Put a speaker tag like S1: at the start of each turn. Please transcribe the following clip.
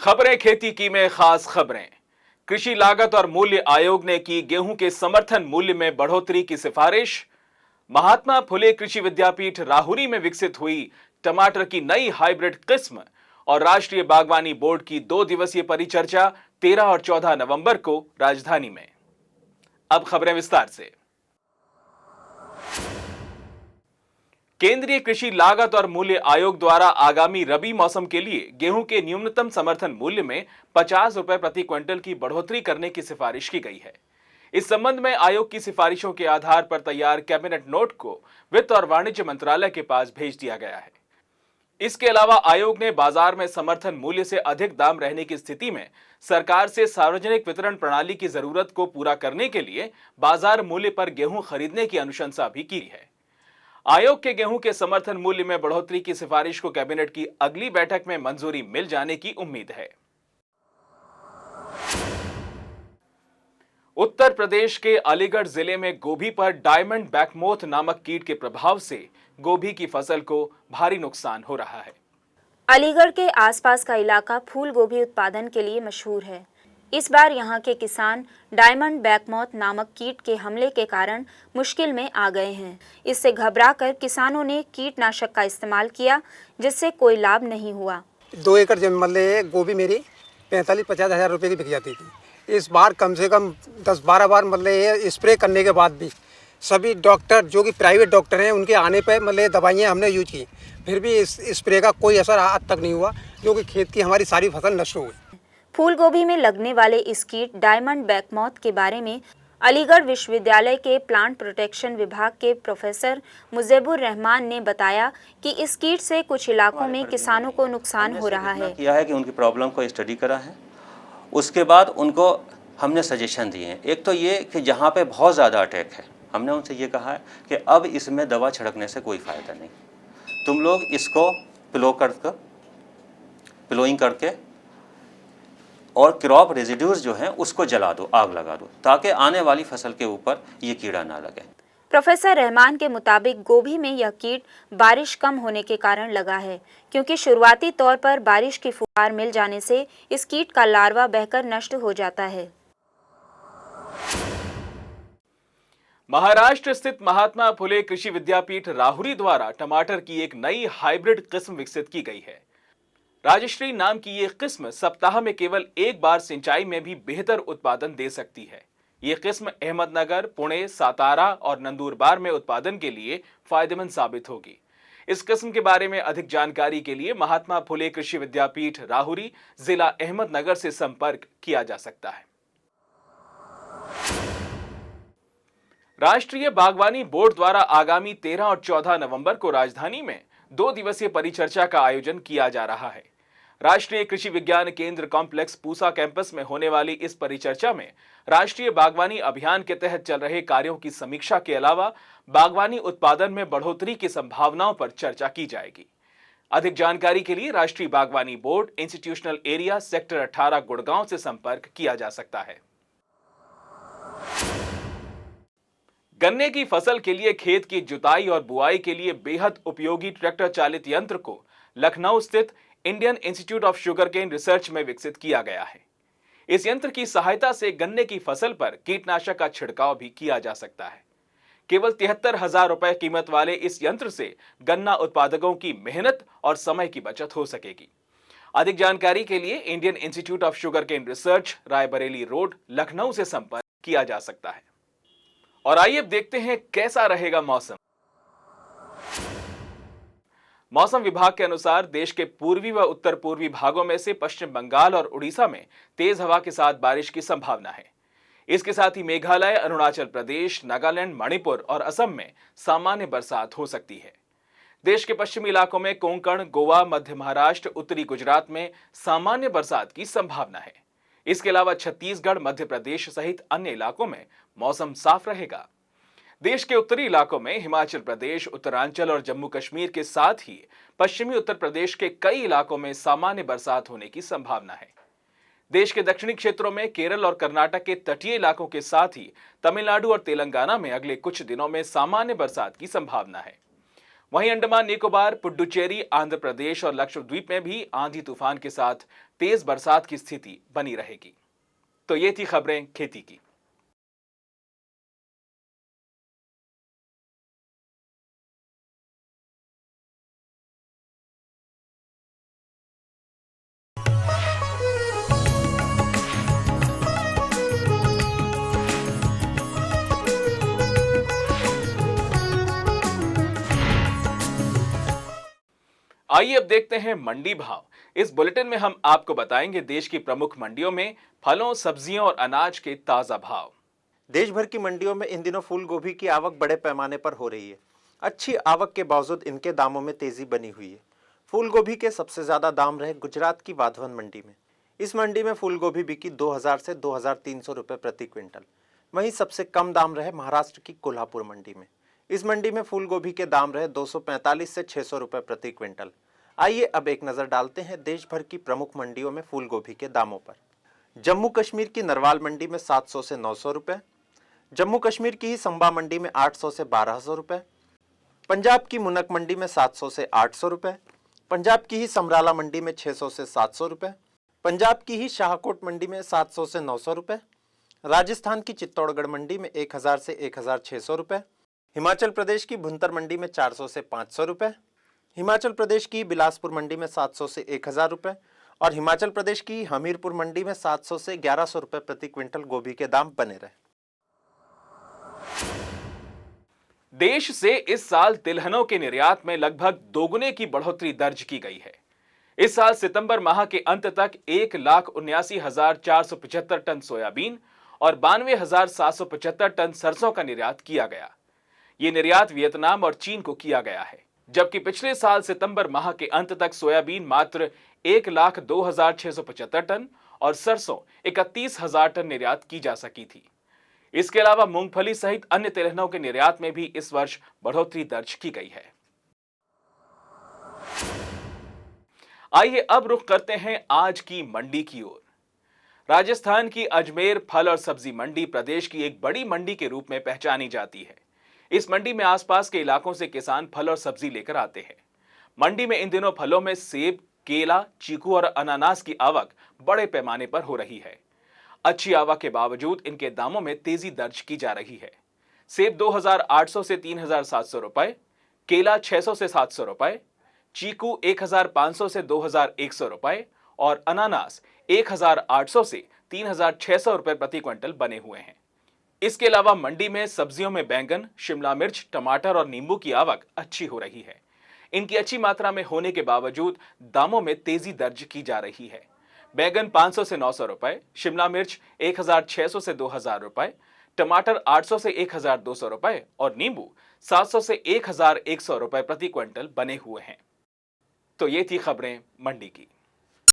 S1: खबरें खेती की में खास खबरें। कृषि लागत और मूल्य आयोग ने की गेहूं के समर्थन मूल्य में बढ़ोतरी की सिफारिश। महात्मा फुले कृषि विद्यापीठ राहुरी में विकसित हुई टमाटर की नई हाइब्रिड किस्म और राष्ट्रीय बागवानी बोर्ड की 2 दिवसीय परिचर्चा 13 और 14 नवंबर को राजधानी में। अब खबरें विस्तार से। केंद्रीय कृषि लागत और मूल्य आयोग द्वारा आगामी रबी मौसम के लिए गेहूं के न्यूनतम समर्थन मूल्य में 50 रुपए प्रति क्विंटल की बढ़ोतरी करने की सिफारिश की गई है। इस संबंध में आयोग की सिफारिशों के आधार पर तैयार कैबिनेट नोट को वित्त और वाणिज्य मंत्रालय के पास भेज दिया गया है। इसके अलावा आयोग ने बाजार में समर्थन मूल्य से अधिक दाम रहने की स्थिति में सरकार से सार्वजनिक वितरण प्रणाली की जरूरत को पूरा करने के लिए बाजार मूल्य पर गेहूं खरीदने की अनुशंसा भी की है। आयोग के गेहूं के समर्थन मूल्य में बढ़ोतरी की सिफारिश को कैबिनेट की अगली बैठक में मंजूरी मिल जाने की उम्मीद है। उत्तर प्रदेश के अलीगढ़ जिले में गोभी पर डायमंड बैकमोथ नामक कीट के प्रभाव से गोभी की फसल को भारी नुकसान हो रहा है।
S2: अलीगढ़ के आसपास का इलाका फूल गोभी उत्पादन के लिए मशहूर है। इस बार यहां के किसान डायमंड बैकमोथ नामक कीट के हमले के कारण मुश्किल में आ गए हैं। इससे घबराकर किसानों ने कीटनाशक का इस्तेमाल किया, जिससे कोई लाभ नहीं हुआ।
S3: 2 एकड़ जमीन मतलब गोभी मेरी 45-50 हज़ार रुपये की बिक जाती थी। इस बार कम से कम 10-12 बार मतलब स्प्रे करने के बाद भी सभी डॉक्टर जो कि प्राइवेट डॉक्टर हैं उनके आने पर मतलब दवाइयाँ हमने यूज की, फिर भी इस स्प्रे का कोई असर आज तक नहीं हुआ, जो कि खेत की हमारी सारी फसल नष्ट हो गई।
S2: फूल गोभी में लगने वाले इस कीट डायमंड बैकमोथ के बारे में अलीगढ़ विश्वविद्यालय के प्लांट प्रोटेक्शन विभाग के प्रोफेसर मुजेबुर रहमान ने बताया कि इस कीट से कुछ इलाकों में किसानों को नुकसान हो रहा है।
S4: किया है कि उनकी प्रॉब्लम को स्टडी करा है, उसके बाद उनको हमने सजेशन दिए हैं। एक तो ये कि जहाँ पे बहुत ज़्यादा अटैक है, हमने उनसे ये कहा है कि अब इसमें दवा छिड़कने से कोई फ़ायदा नहीं, तुम लोग इसको प्लोइंग करके और क्रॉप रेजिड्यूज जो हैं उसको जला दो, आग लगा दो, ताकि आने वाली फसल के ऊपर ये कीड़ा ना लगे।
S2: प्रोफेसर रहमान के मुताबिक गोभी में यह कीट बारिश कम होने के कारण लगा है, क्योंकि शुरुआती तौर पर बारिश की फुहार मिल जाने से इस कीट का लार्वा बहकर नष्ट हो जाता है।
S1: महाराष्ट्र स्थित महात्मा फुले कृषि विद्यापीठ राहुरी द्वारा टमाटर की एक नई हाइब्रिड किस्म विकसित की गई है। राजश्री नाम की ये किस्म सप्ताह में केवल एक बार सिंचाई में भी बेहतर उत्पादन दे सकती है। ये किस्म अहमदनगर, पुणे, सातारा और नंदुरबार में उत्पादन के लिए फायदेमंद साबित होगी। इस किस्म के बारे में अधिक जानकारी के लिए महात्मा फुले कृषि विद्यापीठ राहुरी, जिला अहमदनगर से संपर्क किया जा सकता है। राष्ट्रीय बागवानी बोर्ड द्वारा आगामी 13 और 14 नवंबर को राजधानी में 2 दिवसीय परिचर्चा का आयोजन किया जा रहा है। राष्ट्रीय कृषि विज्ञान केंद्र कॉम्प्लेक्स पूसा कैंपस में होने वाली इस परिचर्चा में राष्ट्रीय बागवानी अभियान के तहत चल रहे कार्यों की समीक्षा के अलावा बागवानी उत्पादन में बढ़ोतरी की संभावनाओं पर चर्चा की जाएगी। अधिक जानकारी के लिए राष्ट्रीय बागवानी board, institutional area, sector 18, Gurgaon से संपर्क किया जा सकता है। गन्ने की फसल के लिए खेत की जुताई और बुआई के लिए बेहद उपयोगी ट्रैक्टर चालित यंत्र को लखनऊ स्थित Indian institute of sugarcane research में विकसित किया गया है। इस यंत्र की सहायता से गन्ने की फसल पर कीटनाशक का छिड़काव भी किया जा सकता है। केवल 73,000 रुपए कीमत वाले इस यंत्र से गन्ना उत्पादकों की मेहनत और समय की बचत हो सकेगी। अधिक जानकारी के लिए Indian institute of sugarcane research, Raebareli road, Lucknow से संपर्क किया जा सकता है। और आइए अब देखते हैं कैसा रहेगा मौसम। मौसम विभाग के अनुसार देश के पूर्वी व उत्तर पूर्वी भागों में से पश्चिम बंगाल और उड़ीसा में तेज हवा के साथ बारिश की संभावना है। इसके साथ ही मेघालय, अरुणाचल प्रदेश, नागालैंड, मणिपुर और असम में सामान्य बरसात हो सकती है। देश के पश्चिमी इलाकों में कोंकण, गोवा, मध्य महाराष्ट्र, उत्तरी गुजरात में सामान्य बरसात की संभावना है। इसके अलावा छत्तीसगढ़, मध्य प्रदेश सहित अन्य इलाकों में मौसम साफ रहेगा। देश के उत्तरी इलाकों में हिमाचल प्रदेश, उत्तरांचल और जम्मू कश्मीर के साथ ही पश्चिमी उत्तर प्रदेश के कई इलाकों में सामान्य बरसात होने की संभावना है। देश के दक्षिणी क्षेत्रों में केरल और कर्नाटक के तटीय इलाकों के साथ ही तमिलनाडु और तेलंगाना में अगले कुछ दिनों में सामान्य बरसात की संभावना है। वहीं अंडमान निकोबार, पुडुचेरी, आंध्र प्रदेश और लक्षद्वीप में भी आंधी तूफान के साथ तेज बरसात की स्थिति बनी रहेगी। तो ये थी खबरें खेती की। आइए अब देखते हैं मंडी भाव। इस बुलेटिन में हम आपको बताएंगे देश की प्रमुख मंडियों में फलों, सब्जियों और अनाज के ताजा भाव।
S5: देश भर की मंडियों में इन दिनों फूल गोभी की आवक बड़े पैमाने पर हो रही है। अच्छी आवक के बावजूद इनके दामों में तेजी बनी हुई है। फूल गोभी के सबसे ज्यादा दाम रहे गुजरात की वाधवन मंडी में। इस मंडी में फूल गोभी बिकी 2000 से 2300 रुपए प्रति क्विंटल। वहीं सबसे कम दाम रहे महाराष्ट्र की कोल्हापुर मंडी में। इस मंडी में फूल गोभी के दाम रहे 245 से 600 रुपए प्रति क्विंटल। आइए अब एक नजर डालते हैं देश भर की प्रमुख मंडियों में फूल गोभी के दामों पर। जम्मू कश्मीर की नरवाल मंडी में 700 से 900 रुपए। जम्मू कश्मीर की ही संबा मंडी में 800 से 1200 रुपए। पंजाब की मुनक मंडी में 700 से 800 रुपए। पंजाब की ही समराला मंडी में 600 से 700 रुपए। पंजाब की ही शाहकोट मंडी में 700 से 900 रुपए। राजस्थान की चित्तौड़गढ़ मंडी में 1000 से 1600 रुपए। हिमाचल प्रदेश की भुंतर मंडी में 400 से 500 रुपए। हिमाचल प्रदेश की बिलासपुर मंडी में 700 से 1000 रुपए और हिमाचल प्रदेश की हमीरपुर मंडी में 700 से 1100 रुपए प्रति क्विंटल गोभी के दाम बने रहे।
S1: देश से इस साल तिलहनों के निर्यात में लगभग दोगुने की बढ़ोतरी दर्ज की गई है। इस साल सितंबर माह के अंत तक 1,79,475 टन सोयाबीन और 92,775 टन सरसों का निर्यात किया गया। ये निर्यात वियतनाम और चीन को किया गया है, जबकि पिछले साल सितंबर माह के अंत तक सोयाबीन मात्र 1,02,675 टन और सरसों 31,000 टन निर्यात की जा सकी थी। इसके अलावा मूंगफली सहित अन्य तिलहनों के निर्यात में भी इस वर्ष बढ़ोतरी दर्ज की गई है। आइए अब रुख करते हैं आज की मंडी की ओर। राजस्थान की अजमेर फल और सब्जी मंडी प्रदेश की एक बड़ी मंडी के रूप में पहचानी जाती है। इस मंडी में आसपास के इलाकों से किसान फल और सब्जी लेकर आते हैं। मंडी में इन दिनों फलों में सेब, केला, चीकू और अनानास की आवक बड़े पैमाने पर हो रही है। अच्छी आवक के बावजूद इनके दामों में तेजी दर्ज की जा रही है। सेब 2,800 से 3,700 रुपए, केला 600 से 700 रुपए, चीकू 1,500 से 2,100 रुपए और अनानास 1,800 से 3,600 रुपए प्रति क्विंटल बने हुए हैं। इसके अलावा मंडी में सब्जियों में बैंगन, शिमला मिर्च, टमाटर और नींबू की आवक अच्छी हो रही है। इनकी अच्छी मात्रा में होने के बावजूद दामों में तेजी दर्ज की जा रही है। बैंगन 500 से 900 रुपए, शिमला मिर्च 1,600 से 2,000 रुपए, टमाटर 800 से 1,200 रुपए और नींबू 700 से 1,100 रुपए प्रति क्विंटल बने हुए हैं। तो ये थी खबरें मंडी की।